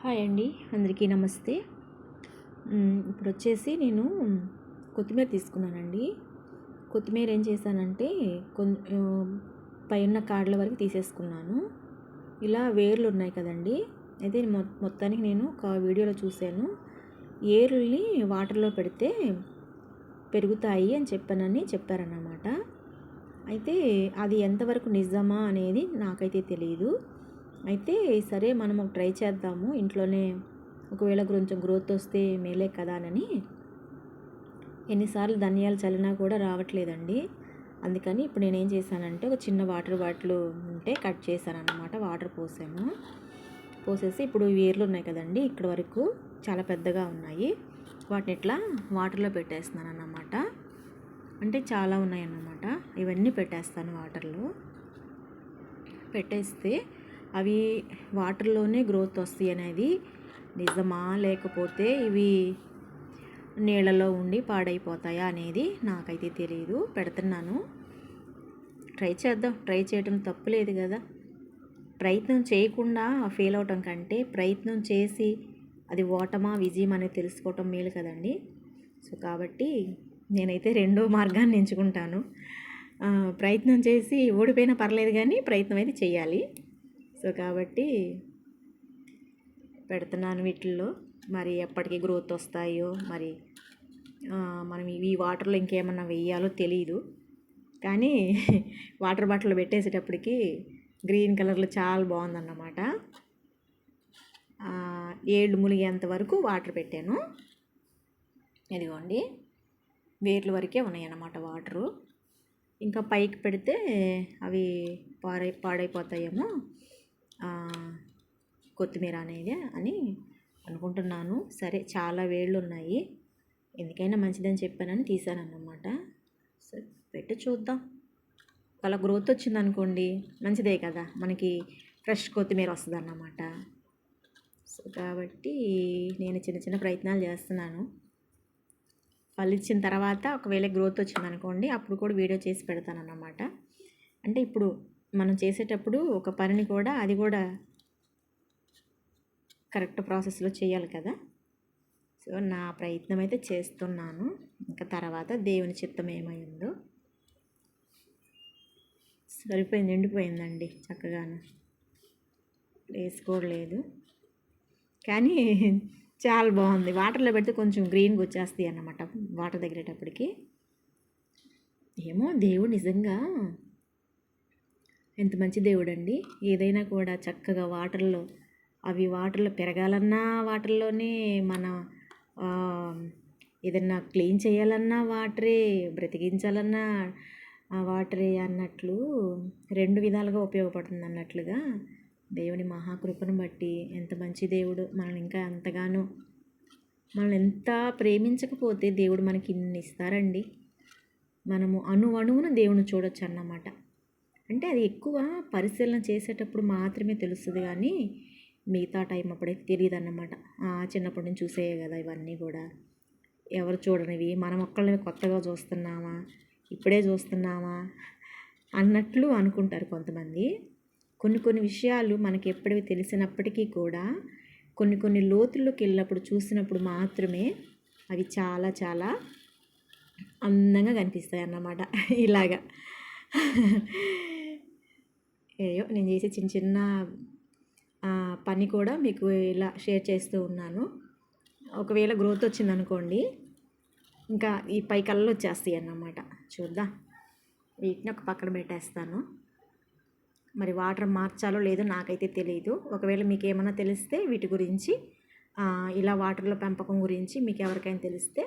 Hi అండి, అందరికీ నమస్తే. ఇప్పుడు వచ్చేసి నేను కొత్తిమీర తీసుకున్నానండి. కొత్తిమీర ఏం చేశానంటే పైన కాడల వరకు తీసేసుకున్నాను. ఇలా వేర్లు ఉన్నాయి కదండి. అయితే మొత్తానికి నేను ఒక వీడియోలో చూశాను, ఏరుల్ని వాటర్లో పెడితే పెరుగుతాయి అని చెప్పారన్నమాట. అయితే అది ఎంతవరకు నిజమా అనేది నాకైతే తెలియదు. అయితే సరే మనం ట్రై చేద్దాము ఇంట్లోనే, ఒకవేళ కొంచెం గ్రోత్ వస్తే మేలే కదా అని ఎన్నిసార్లు ధనియాలు చల్లినా కూడా రావట్లేదండి. అందుకని ఇప్పుడు నేనేం చేశానంటే ఒక చిన్న వాటర్ బాటిల్ ఉంటే కట్ చేశాను అన్నమాట. వాటర్ పోసేసి ఇప్పుడు వేర్లు ఉన్నాయి కదండి, ఇక్కడ వరకు చాలా పెద్దగా ఉన్నాయి. వాటిని ఇట్లా వాటర్లో పెట్టేస్తున్నాను అన్నమాట. అంటే చాలా ఉన్నాయన్నమాట. ఇవన్నీ పెట్టేస్తాను వాటర్లో. పెట్టేస్తే అవి వాటర్లోనే గ్రోత్ వస్తాయి అనేది నిజమా, లేకపోతే ఇవి నీళ్ళలో ఉండి పాడైపోతాయా అనేది నాకైతే తెలియదు. పెడుతున్నాను, ట్రై చేద్దాం. ట్రై చేయడం తప్పులేదు కదా. ప్రయత్నం చేయకుండా ఫెయిల్ అవటం కంటే ప్రయత్నం చేసి అది ఓటమా విజయం అనేది తెలుసుకోవటం మేలు కదండి. సో కాబట్టి నేనైతే రెండో మార్గాన్ని ఎంచుకుంటాను. ప్రయత్నం చేసి ఓడిపోయినా పర్లేదు, కానీ ప్రయత్నం అయితే చేయాలి. సో కాబట్టి పెడుతున్నాను వీటిల్లో. మరి ఎప్పటికీ గ్రోత్ వస్తాయో, మరి మనం ఈ వాటర్లో ఇంకేమన్నా వేయాలో తెలియదు. కానీ వాటర్ బాటిల్ పెట్టేసేటప్పటికి గ్రీన్ కలర్లో చాలా బాగుందన్నమాట. ఏళ్ళు మునిగేంత వరకు వాటర్ పెట్టాను. ఇదిగోండి, వేర్ల వరకే ఉన్నాయన్నమాట వాటరు. ఇంకా పైకి పెడితే అవి పాడైపోతాయేమో కొత్తిమీర అనేది అని అనుకుంటున్నాను. సరే, చాలా వేళ్ళు ఉన్నాయి, ఎందుకైనా మంచిదని చెప్పానని తీసానన్నమాట. సరే, పెట్టి చూద్దాం. అలా గ్రోత్ వచ్చిందనుకోండి మంచిదే కదా, మనకి ఫ్రెష్ కొత్తిమీర వస్తుంది అన్నమాట. సో కాబట్టి నేను చిన్న చిన్న ప్రయత్నాలు చేస్తున్నాను. ఫలించిన తర్వాత ఒకవేళ గ్రోత్ వచ్చిందనుకోండి అప్పుడు కూడా వీడియో చేసి పెడతాను అన్నమాట. అంటే ఇప్పుడు మనం చేసేటప్పుడు ఒక పనిని కూడా అది కూడా కరెక్ట్ ప్రాసెస్లో చేయాలి కదా. సో నా ప్రయత్నం అయితే చేస్తున్నాను. ఇంకా తర్వాత దేవుని చిత్తం ఏమైందో. సరిపోయింది, ఎండిపోయిందండి చక్కగాను, వేసుకోలేదు కానీ చాలా బాగుంది. వాటర్లో పెడితే కొంచెం గ్రీన్గా వచ్చేస్తాయి అన్నమాట వాటర్ దగ్గరేటప్పటికి. ఏమో, దేవుడు నిజంగా ఎంత మంచి దేవుడు అండి. ఏదైనా కూడా చక్కగా వాటర్లో పెరగాలన్నా వాటర్లోనే, మన ఏదన్నా క్లీన్ చేయాలన్నా వాటరే, బ్రతికించాలన్నా వాటరే అన్నట్లు రెండు విధాలుగా ఉపయోగపడుతుంది అన్నట్లుగా దేవుని మహాకృపను బట్టి ఎంత మంచి దేవుడు. మనల్ని ఇంకా ఎంతగానో, మనల్ని ఎంత ప్రేమించకపోతే దేవుడు మనకి ఇన్ని ఇస్తారండి. మనము అణువున దేవుని చూడొచ్చు అన్నమాట. అంటే అది ఎక్కువ పరిశీలన చేసేటప్పుడు మాత్రమే తెలుస్తుంది, కానీ మిగతా టైం అప్పుడైతే తెలియదు అన్నమాట. చిన్నప్పటి నుంచి చూసేయే కదా ఇవన్నీ కూడా, ఎవరు చూడనివి మనం ఒక్కళ్ళని కొత్తగా చూస్తున్నామా, ఇప్పుడే చూస్తున్నామా అన్నట్లు అనుకుంటారు కొంతమంది. కొన్ని విషయాలు మనకి ఎప్పటివి తెలిసినప్పటికీ కూడా కొన్ని లోతుల్లోకి వెళ్ళినప్పుడు చూసినప్పుడు మాత్రమే అవి చాలా చాలా అందంగా కనిపిస్తాయి అన్నమాట. ఇలాగా ఏయో నేను చేసే చిన్న చిన్న పని కూడా మీకు ఇలా షేర్ చేస్తూ ఉన్నాను. ఒకవేళ గ్రోత్ వచ్చిందనుకోండి ఇంకా ఈ పై కళ్ళు వచ్చేస్తాయి అన్నమాట. చూద్దాం, వీటిని ఒక పక్కన పెట్టేస్తాను. మరి వాటర్ మార్చాలో లేదో నాకైతే తెలియదు. ఒకవేళ మీకు ఏమైనా తెలిస్తే వీటి గురించి, ఇలా వాటర్లో పెంపకం గురించి మీకు ఎవరికైనా తెలిస్తే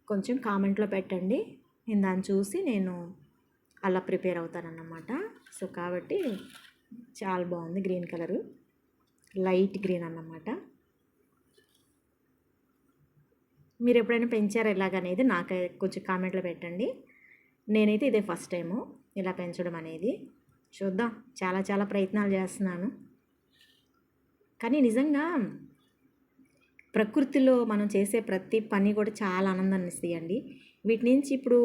కొంచెం కామెంట్లో పెట్టండి. నేను దాన్ని చూసి నేను అలా ప్రిపేర్ అవుతానన్నమాట. సో కాబట్టి చాలా బాగుంది, గ్రీన్ కలరు, లైట్ గ్రీన్ అన్నమాట. మీరు ఎప్పుడైనా పెంచారా ఇలాగనేది నాకు కొంచెం కామెంట్లో పెట్టండి. నేనైతే ఇదే ఫస్ట్ టైము ఇలా పెంచడం అనేది. చూద్దాం, చాలా చాలా ప్రయత్నాలు చేస్తున్నాను. కానీ నిజంగా ప్రకృతిలో మనం చేసే ప్రతి పని కూడా చాలా ఆనందాన్ని ఇస్తాయండి. వీటి నుంచి ఇప్పుడు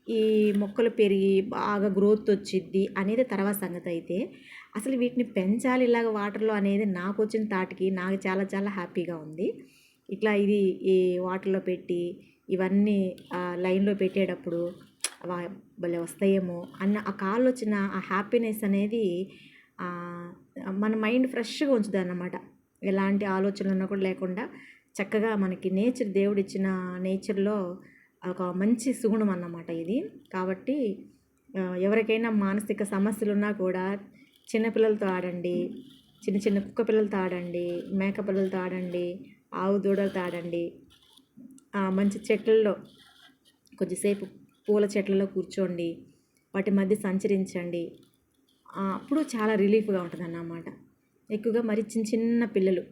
ఈ మొక్కలు పెరిగి బాగా గ్రోత్ వచ్చిద్ది అనేది తర్వాత సంగతి అయితే, అసలు వీటిని పెంచాలి ఇలాగ వాటర్లో అనేది నాకు వచ్చిన థాట్‌కి నాకు చాలా చాలా హ్యాపీగా ఉంది. ఇట్లా ఇది ఈ వాటర్లో పెట్టి ఇవన్నీ లైన్‌లో పెట్టేటప్పుడు భలే వస్తాయేమో అన్న ఆ కాళ్ళొచ్చిన ఆ హ్యాపీనెస్ అనేది ఆహ్, మన మైండ్ ఫ్రెష్‌గా ఉంచుద్దన్నమాట. ఎలాంటి ఆలోచనలున్నా కూడా లేకుండా చక్కగా మనకి దేవుడిచ్చిన నేచర్‌లో ఒక మంచి సుగుణం అన్నమాట ఇది. కాబట్టి ఎవరికైనా మానసిక సమస్యలున్నా కూడా చిన్న పిల్లలతో ఆడండి. చిన్న చిన్న కుక్క పిల్లలతో ఆడండి. మేక పిల్లలతో ఆడండి. ఆవు దూడలతో ఆడండి. మంచి చెట్లలో కొద్దిసేపు పూల చెట్లలో కూర్చోండి. వాటి మధ్య సంచరించండి. అప్పుడు చాలా రిలీఫ్‌గా ఉంటదన్నమాట. ఎక్కువగా మరి చిన్న చిన్న పిల్లలు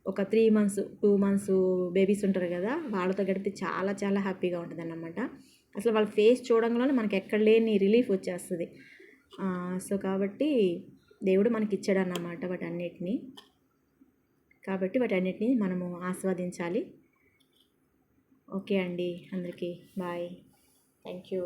ఒక 3 మంత్స్, 2 మంత్స్ బేబీస్ ఉంటారు కదా! వాళ్ళతో గడిపితే చాలా చాలా హ్యాపీగా ఉంటదన్నమాట. అసలు వాళ్ళ ఫేస్ చూడంగానే మనకి ఎక్కడ లేని రిలీఫ్ వచ్చేస్తది. సో, కాబట్టి దేవుడు మనకిచ్చాడన్నమాట వాటన్నిటిని. కాబట్టి వాటన్నిటిని మనము ఆస్వాదించాలి. ఓకే అండి. అందరికీ బాయ్. Thank you.